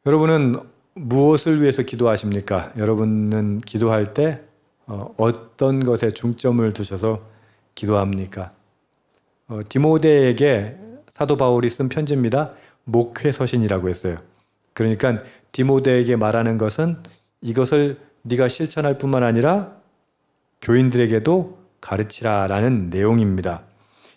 여러분은 무엇을 위해서 기도하십니까? 여러분은 기도할 때 어떤 것에 중점을 두셔서 기도합니까? 디모데에게 사도 바울이 쓴 편지입니다. 목회서신이라고 했어요. 그러니까 디모데에게 말하는 것은 이것을 네가 실천할 뿐만 아니라 교인들에게도 가르치라 라는 내용입니다.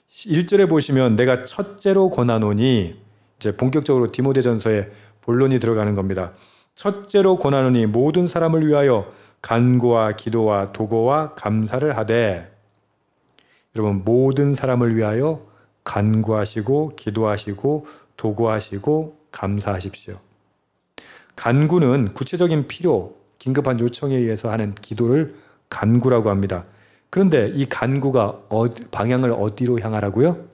1절에 보시면 내가 첫째로 권하노니, 이제 본격적으로 디모데전서에 본론이 들어가는 겁니다. 첫째로 권하노니 모든 사람을 위하여 간구와 기도와 도고와 감사를 하되. 여러분, 모든 사람을 위하여 간구하시고 기도하시고 도고하시고 감사하십시오. 간구는 구체적인 필요, 긴급한 요청에 의해서 하는 기도를 간구라고 합니다. 그런데 이 간구가 방향을 어디로 향하라고요?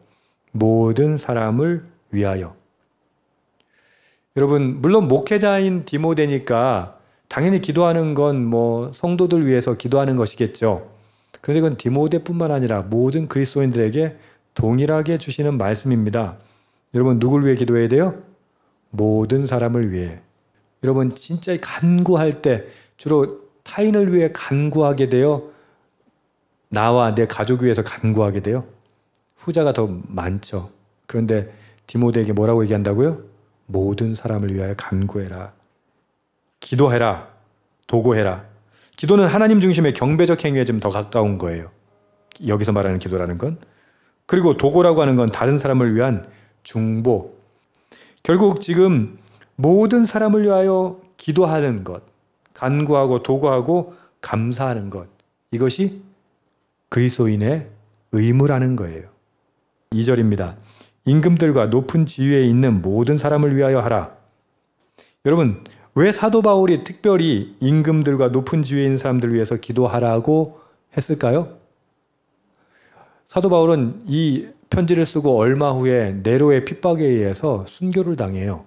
모든 사람을 위하여. 여러분, 물론 목회자인 디모데니까 당연히 기도하는 건 성도들 위해서 기도하는 것이겠죠. 그런데 그건 디모데뿐만 아니라 모든 그리스도인들에게 동일하게 주시는 말씀입니다. 여러분, 누굴 위해 기도해야 돼요? 모든 사람을 위해. 여러분, 진짜 간구할 때 주로 타인을 위해 간구하게 돼요? 나와 내 가족 위해서 간구하게 돼요? 후자가 더 많죠. 그런데 디모데에게 뭐라고 얘기한다고요? 모든 사람을 위하여 간구해라. 기도해라. 도고해라. 기도는 하나님 중심의 경배적 행위에 좀 더 가까운 거예요. 여기서 말하는 기도라는 건. 그리고 도고라고 하는 건 다른 사람을 위한 중보. 결국 지금 모든 사람을 위하여 기도하는 것, 간구하고 도구하고 감사하는 것, 이것이 그리스도인의 의무라는 거예요. 2절입니다. 임금들과 높은 지위에 있는 모든 사람을 위하여 하라. 여러분, 왜 사도 바울이 특별히 임금들과 높은 지위에 있는 사람들을 위해서 기도하라고 했을까요? 사도 바울은 이 편지를 쓰고 얼마 후에 네로의 핍박에 의해서 순교를 당해요.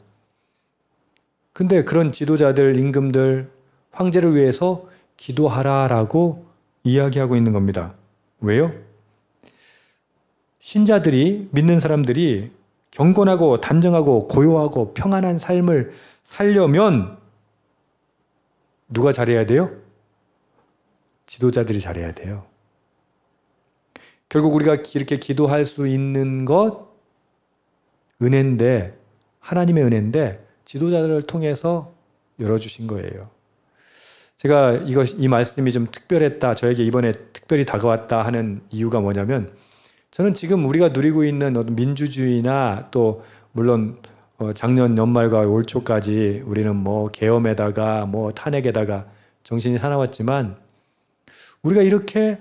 근데 그런 지도자들, 임금들, 황제를 위해서 기도하라라고 이야기하고 있는 겁니다. 왜요? 신자들이, 믿는 사람들이 경건하고 단정하고 고요하고 평안한 삶을 살려면 누가 잘해야 돼요? 지도자들이 잘해야 돼요. 결국 우리가 이렇게 기도할 수 있는 것, 은혜인데, 하나님의 은혜인데 지도자들을 통해서 열어주신 거예요. 제가 이 말씀이 좀 특별했다, 저에게 이번에 특별히 다가왔다 하는 이유가 뭐냐면, 저는 지금 우리가 누리고 있는 어떤 민주주의나 또 물론 작년 연말과 올 초까지 우리는 계엄에다가 탄핵에다가 정신이 사나웠지만, 우리가 이렇게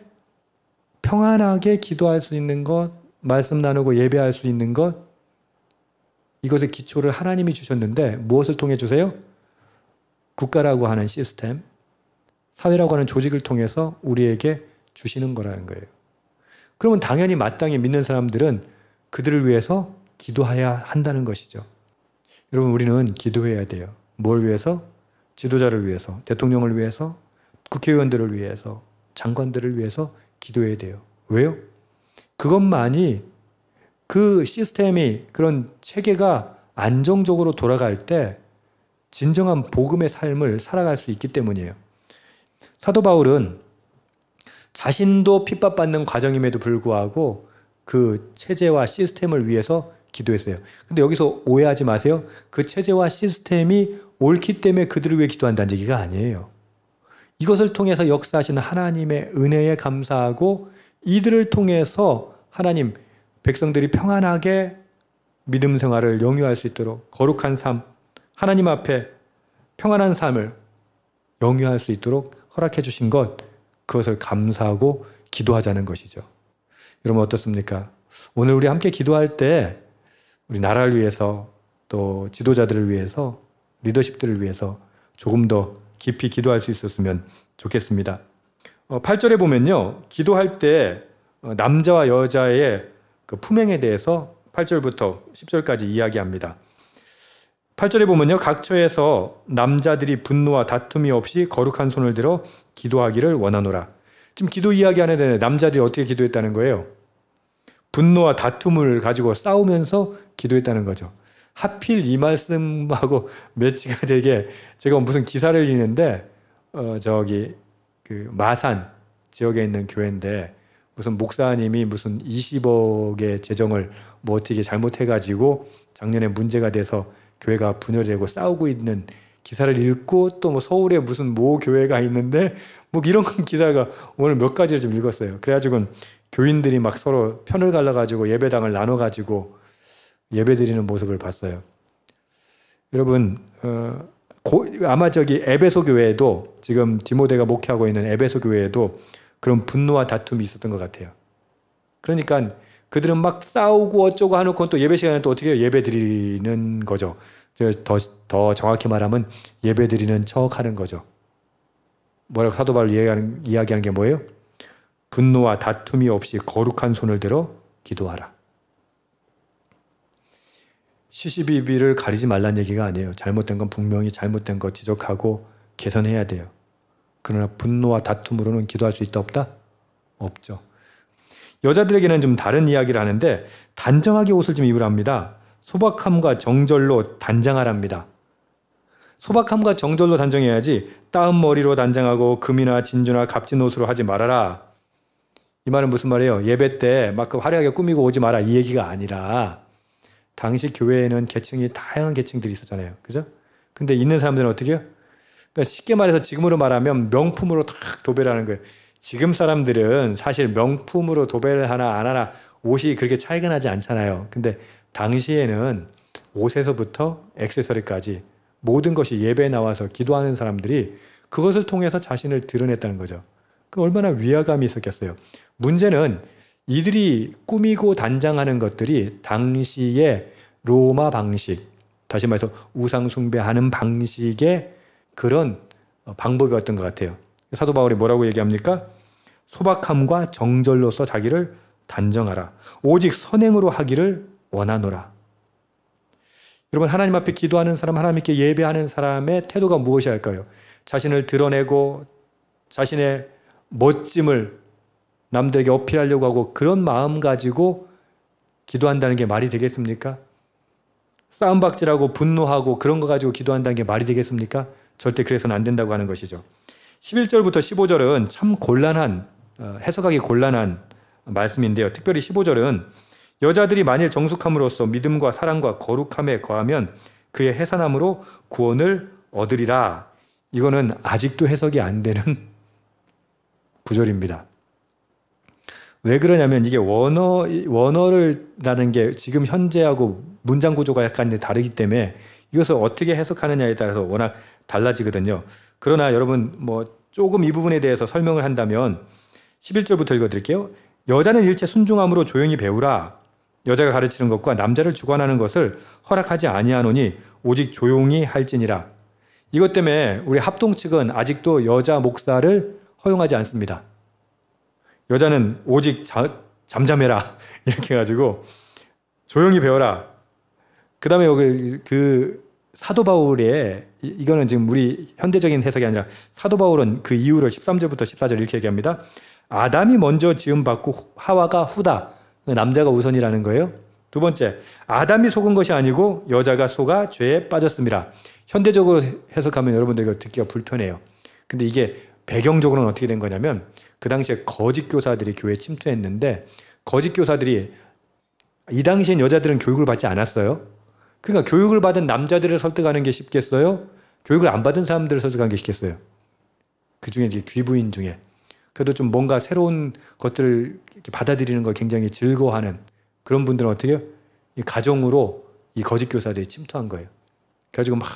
평안하게 기도할 수 있는 것, 말씀 나누고 예배할 수 있는 것, 이것의 기초를 하나님이 주셨는데 무엇을 통해 주세요? 국가라고 하는 시스템, 사회라고 하는 조직을 통해서 우리에게 주시는 거라는 거예요. 그러면 당연히 마땅히 믿는 사람들은 그들을 위해서 기도해야 한다는 것이죠. 여러분, 우리는 기도해야 돼요. 뭘 위해서? 지도자를 위해서, 대통령을 위해서, 국회의원들을 위해서, 장관들을 위해서 기도해야 돼요. 왜요? 그것만이 그 시스템이, 그런 체계가 안정적으로 돌아갈 때 진정한 복음의 삶을 살아갈 수 있기 때문이에요. 사도 바울은 자신도 핍박받는 과정임에도 불구하고 그 체제와 시스템을 위해서 기도했어요. 근데 여기서 오해하지 마세요. 그 체제와 시스템이 옳기 때문에 그들을 위해 기도한다는 얘기가 아니에요. 이것을 통해서 역사하시는 하나님의 은혜에 감사하고, 이들을 통해서 하나님, 백성들이 평안하게 믿음 생활을 영위할 수 있도록 거룩한 삶, 하나님 앞에 평안한 삶을 영위할 수 있도록 허락해 주신 것, 그것을 감사하고 기도하자는 것이죠. 여러분, 어떻습니까? 오늘 우리 함께 기도할 때 우리 나라를 위해서, 또 지도자들을 위해서, 리더십들을 위해서 조금 더 깊이 기도할 수 있었으면 좋겠습니다. 8절에 보면요, 기도할 때 남자와 여자의 그 품행에 대해서 8절부터 10절까지 이야기합니다. 8절에 보면요, 각처에서 남자들이 분노와 다툼이 없이 거룩한 손을 들어 기도하기를 원하노라. 지금 기도 이야기하는 남자들이 어떻게 기도했다는 거예요? 분노와 다툼을 가지고 싸우면서 기도했다는 거죠. 하필 이 말씀하고 매치가 되게 제가 무슨 기사를 읽는데 저기 그 마산 지역에 있는 교회인데 무슨 목사님이 무슨 20억의 재정을 뭐 어떻게 잘못해가지고 작년에 문제가 돼서 교회가 분열되고 싸우고 있는 기사를 읽고 또 뭐 서울에 무슨 모 교회가 있는데 뭐 이런 기사가 오늘 몇 가지를 좀 읽었어요. 그래가지고 교인들이 막 서로 편을 갈라가지고 예배당을 나눠가지고 예배 드리는 모습을 봤어요. 여러분 아마 저기 에베소 교회에도 지금 디모데가 목회하고 있는 에베소 교회에도 그런 분노와 다툼이 있었던 것 같아요. 그러니까 그들은 막 싸우고 어쩌고 하놓고 또 예배 시간에 또 어떻게 해요? 예배 드리는 거죠. 더 정확히 말하면 예배 드리는 척 하는 거죠. 뭐라고 사도 바울 이야기하는 게 뭐예요? 분노와 다툼이 없이 거룩한 손을 들어 기도하라. 시시비비를 가리지 말란 얘기가 아니에요. 잘못된 건 분명히 잘못된 거 지적하고 개선해야 돼요. 그러나 분노와 다툼으로는 기도할 수 있다 없다? 없죠. 여자들에게는 좀 다른 이야기를 하는데 단정하게 옷을 좀 입으라 합니다. 소박함과 정절로 단장하랍니다. 소박함과 정절로 단정해야지 따은 머리로 단장하고 금이나 진주나 값진 옷으로 하지 말아라. 이 말은 무슨 말이에요? 예배 때 막 화려하게 꾸미고 오지 마라 이 얘기가 아니라 당시 교회에는 계층이 다양한 계층들이 있었잖아요. 그죠? 근데 있는 사람들은 어떻게 해요? 그러니까 쉽게 말해서 지금으로 말하면 명품으로 탁 도배를 하는 거예요. 지금 사람들은 사실 명품으로 도배를 하나 안 하나 옷이 그렇게 차이가 나지 않잖아요. 근데 당시에는 옷에서부터 액세서리까지 모든 것이 예배에 나와서 기도하는 사람들이 그것을 통해서 자신을 드러냈다는 거죠. 그 얼마나 위화감이 있었겠어요. 문제는 이들이 꾸미고 단장하는 것들이 당시의 로마 방식, 다시 말해서 우상 숭배하는 방식의 그런 방법이었던 것 같아요. 사도 바울이 뭐라고 얘기합니까? 소박함과 정절로서 자기를 단정하라. 오직 선행으로 하기를 원하노라. 여러분, 하나님 앞에 기도하는 사람, 하나님께 예배하는 사람의 태도가 무엇이 할까요? 자신을 드러내고 자신의 멋짐을 남들에게 어필하려고 하고 그런 마음 가지고 기도한다는 게 말이 되겠습니까? 싸움박질하고 분노하고 그런 거 가지고 기도한다는 게 말이 되겠습니까? 절대 그래서는 안 된다고 하는 것이죠. 11절부터 15절은 참 곤란한, 해석하기 곤란한 말씀인데요. 특별히 15절은 여자들이 만일 정숙함으로써 믿음과 사랑과 거룩함에 거하면 그의 해산함으로 구원을 얻으리라. 이거는 아직도 해석이 안 되는 구절입니다. 왜 그러냐면 이게 원어라는 게 지금 현재하고 문장 구조가 약간 다르기 때문에 이것을 어떻게 해석하느냐에 따라서 워낙 달라지거든요. 그러나 여러분 뭐 조금 이 부분에 대해서 설명을 한다면 11절부터 읽어드릴게요. 여자는 일체 순종함으로 조용히 배우라. 여자가 가르치는 것과 남자를 주관하는 것을 허락하지 아니하노니 오직 조용히 할지니라. 이것 때문에 우리 합동 측은 아직도 여자 목사를 허용하지 않습니다. 여자는 오직 잠잠해라 이렇게 해가지고 조용히 배워라. 그 다음에 여기 그 사도 바울의 이거는 지금 우리 현대적인 해석이 아니라 사도 바울은 그 이유를 13절부터 14절 이렇게 얘기합니다. 아담이 먼저 지음받고 하와가 후다. 남자가 우선이라는 거예요. 두 번째, 아담이 속은 것이 아니고 여자가 속아 죄에 빠졌습니다. 현대적으로 해석하면 여러분들 이거 듣기가 불편해요. 근데 이게 배경적으로는 어떻게 된 거냐면 그 당시에 거짓 교사들이 교회에 침투했는데 거짓 교사들이 이 당시엔 여자들은 교육을 받지 않았어요. 그러니까 교육을 받은 남자들을 설득하는 게 쉽겠어요? 교육을 안 받은 사람들을 설득하는 게 쉽겠어요? 그 중에 이제 귀부인 중에 그래도 좀 뭔가 새로운 것들을 받아들이는 걸 굉장히 즐거워하는 그런 분들은 어떻게 해요? 이 가정으로 이 거짓 교사들이 침투한 거예요. 그래가지고 막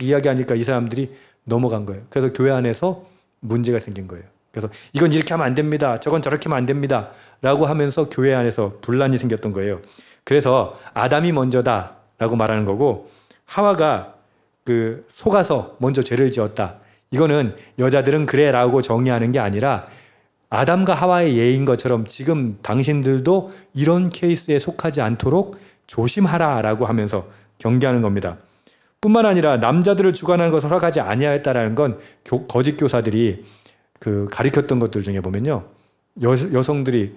이야기하니까 이 사람들이 넘어간 거예요. 그래서 교회 안에서 문제가 생긴 거예요. 그래서 이건 이렇게 하면 안 됩니다. 저건 저렇게 하면 안 됩니다. 라고 하면서 교회 안에서 분란이 생겼던 거예요. 그래서 아담이 먼저다 라고 말하는 거고 하와가 그 속아서 먼저 죄를 지었다. 이거는 여자들은 그래 라고 정의하는 게 아니라 아담과 하와의 예인 것처럼 지금 당신들도 이런 케이스에 속하지 않도록 조심하라 라고 하면서 경계하는 겁니다. 뿐만 아니라 남자들을 주관하는 것을 허락하지 아니하였다라는 건 거짓 교사들이 그 가르쳤던 것들 중에 보면요. 여성들이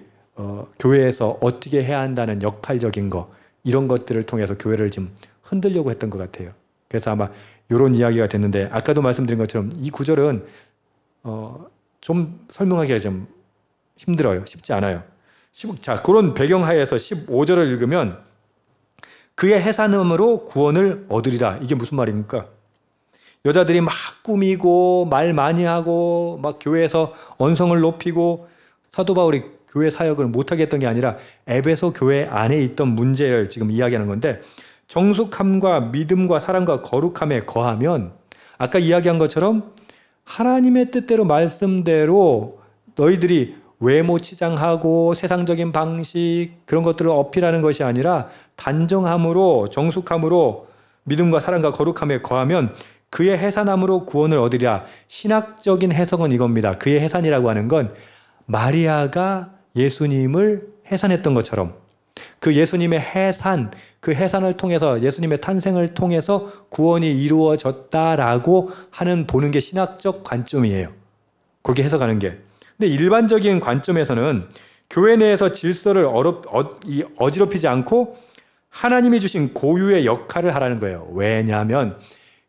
교회에서 어떻게 해야 한다는 역할적인 거 이런 것들을 통해서 교회를 지금 흔들려고 했던 것 같아요. 그래서 아마 이런 이야기가 됐는데 아까도 말씀드린 것처럼 이 구절은 좀 설명하기가 좀 힘들어요. 쉽지 않아요. 자, 그런 배경하에서 15절을 읽으면 그의 해산함으로 구원을 얻으리라. 이게 무슨 말입니까? 여자들이 막 꾸미고 말 많이 하고 막 교회에서 언성을 높이고 사도 바울이 교회 사역을 못하게 했던 게 아니라 에베소 교회 안에 있던 문제를 지금 이야기하는 건데 정숙함과 믿음과 사랑과 거룩함에 거하면 아까 이야기한 것처럼 하나님의 뜻대로 말씀대로 너희들이 외모 치장하고 세상적인 방식 그런 것들을 어필하는 것이 아니라 단정함으로 정숙함으로 믿음과 사랑과 거룩함에 거하면 그의 해산함으로 구원을 얻으리라. 신학적인 해석은 이겁니다. 그의 해산이라고 하는 건 마리아가 예수님을 해산했던 것처럼 그 예수님의 해산, 그 해산을 통해서 예수님의 탄생을 통해서 구원이 이루어졌다라고 하는 보는 게 신학적 관점이에요. 그렇게 해석하는 게. 근데 일반적인 관점에서는 교회 내에서 질서를 어지럽히지 않고 하나님이 주신 고유의 역할을 하라는 거예요. 왜냐하면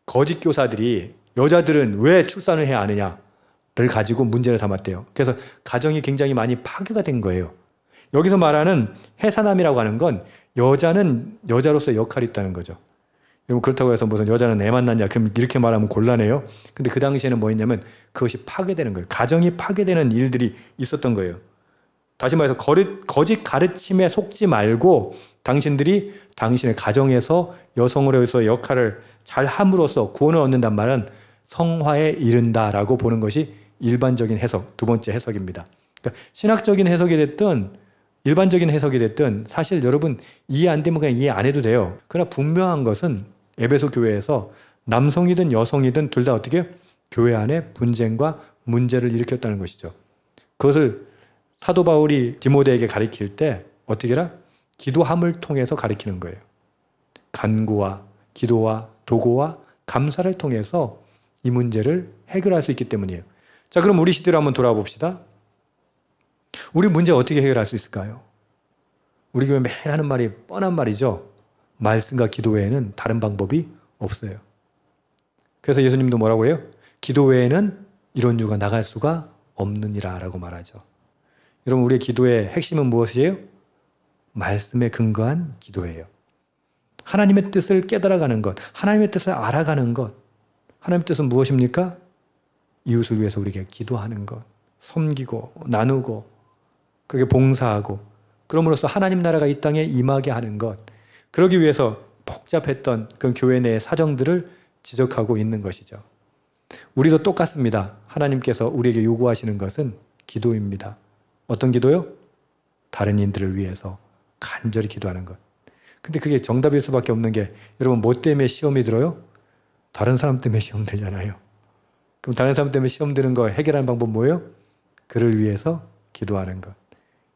거짓 교사들이 여자들은 왜 출산을 해야 하느냐를 가지고 문제를 삼았대요. 그래서 가정이 굉장히 많이 파괴가 된 거예요. 여기서 말하는 해산함이라고 하는 건 여자는 여자로서의 역할이 있다는 거죠. 여러분 그렇다고 해서 무슨 여자는 애만 낳냐 그럼 이렇게 말하면 곤란해요. 근데 그 당시에는 뭐였냐면 그것이 파괴되는 거예요. 가정이 파괴되는 일들이 있었던 거예요. 다시 말해서 거짓 가르침에 속지 말고 당신들이 당신의 가정에서 여성으로서의 역할을 잘 함으로써 구원을 얻는단 말은 성화에 이른다라고 보는 것이 일반적인 해석, 두 번째 해석입니다. 그러니까 신학적인 해석이 됐든 일반적인 해석이 됐든 사실 여러분 이해 안 되면 그냥 이해 안 해도 돼요. 그러나 분명한 것은 에베소 교회에서 남성이든 여성이든 둘 다 어떻게 교회 안에 분쟁과 문제를 일으켰다는 것이죠. 그것을 사도 바울이 디모데에게 가르칠 때 어떻게 해라? 기도함을 통해서 가르치는 거예요. 간구와 기도와 도고와 감사를 통해서 이 문제를 해결할 수 있기 때문이에요. 자, 그럼 우리 시대로 한번 돌아와 봅시다. 우리 문제 어떻게 해결할 수 있을까요? 우리 교회 매일 하는 말이 뻔한 말이죠. 말씀과 기도 외에는 다른 방법이 없어요. 그래서 예수님도 뭐라고 해요? 기도 외에는 이런 유가 나갈 수가 없느니라 라고 말하죠. 여러분 우리의 기도의 핵심은 무엇이에요? 말씀에 근거한 기도예요. 하나님의 뜻을 깨달아가는 것, 하나님의 뜻을 알아가는 것. 하나님의 뜻은 무엇입니까? 이웃을 위해서 우리에게 기도하는 것, 섬기고 나누고 그렇게 봉사하고 그럼으로써 하나님 나라가 이 땅에 임하게 하는 것. 그러기 위해서 복잡했던 그 교회 내의 사정들을 지적하고 있는 것이죠. 우리도 똑같습니다. 하나님께서 우리에게 요구하시는 것은 기도입니다. 어떤 기도요? 다른 이들을 위해서 간절히 기도하는 것. 근데 그게 정답일 수밖에 없는 게 여러분 뭐 때문에 시험이 들어요? 다른 사람 때문에 시험 들잖아요. 그럼 다른 사람 때문에 시험 드는 거 해결하는 방법 뭐예요? 그를 위해서 기도하는 것.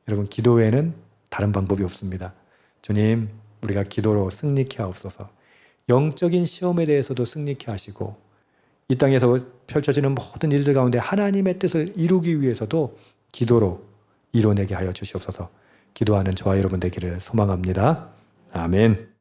여러분 기도 외에는 다른 방법이 없습니다. 주님 우리가 기도로 승리케 하옵소서. 영적인 시험에 대해서도 승리케 하시고 이 땅에서 펼쳐지는 모든 일들 가운데 하나님의 뜻을 이루기 위해서도 기도로 이뤄내게 하여 주시옵소서. 기도하는 저와 여러분 되기를 소망합니다. 아멘.